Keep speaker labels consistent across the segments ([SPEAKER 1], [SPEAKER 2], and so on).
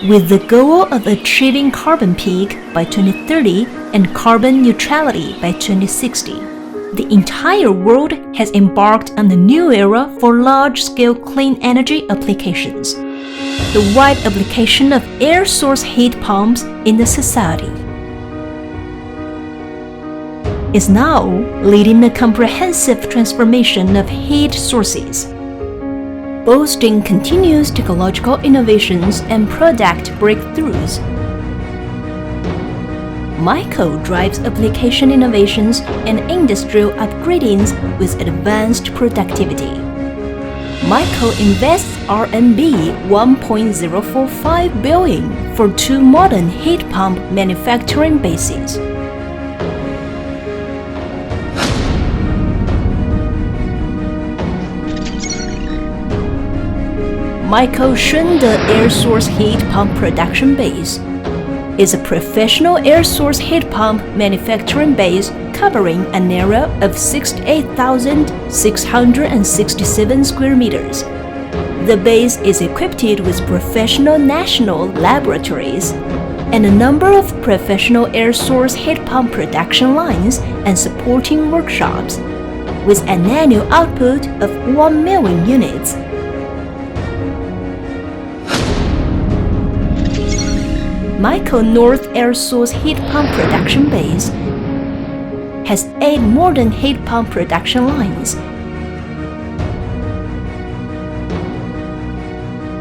[SPEAKER 1] with the goal of achieving carbon peak by 2030 and carbon neutrality by 2060. The entire world has embarked on a new era for large-scale clean energy applications. The wide application of air source heat pumps in the society is now leading a comprehensive transformation of heat sources, boasting continuous technological innovations and product breakthroughs. MICOE drives application innovations and industrial upgradings with advanced productivity. MICOE invests RMB 1.045 billion for 2 modern heat pump manufacturing bases. MICOE Shunde Air Source Heat Pump Production Base is a professional air source heat pump manufacturing base covering an area of 68,667 square meters. The base is equipped with professional national laboratories and a number of professional air source heat pump production lines and supporting workshops, with an annual output of 1 million units. MICOE North Air Source Heat Pump Production Base has 8 modern heat pump production lines,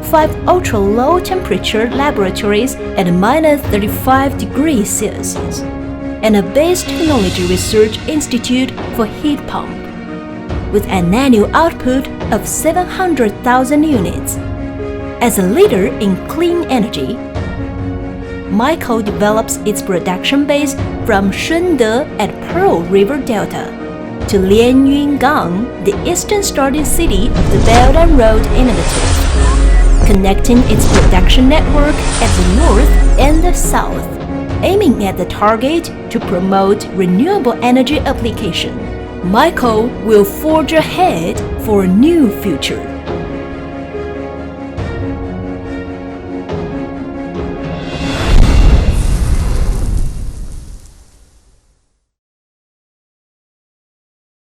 [SPEAKER 1] 5 ultra-low temperature laboratories at -35 degrees Celsius, and a base technology research institute for heat pump, with an annual output of 700,000 units. As a leader in clean energy, MICOE develops its production base from Shunde at Pearl River Delta to Lianyungang, the eastern starting city of the Belt and Road Initiative, connecting its production network at the north and the south, aiming at the target to promote renewable energy application. MICOE will forge ahead for a new future.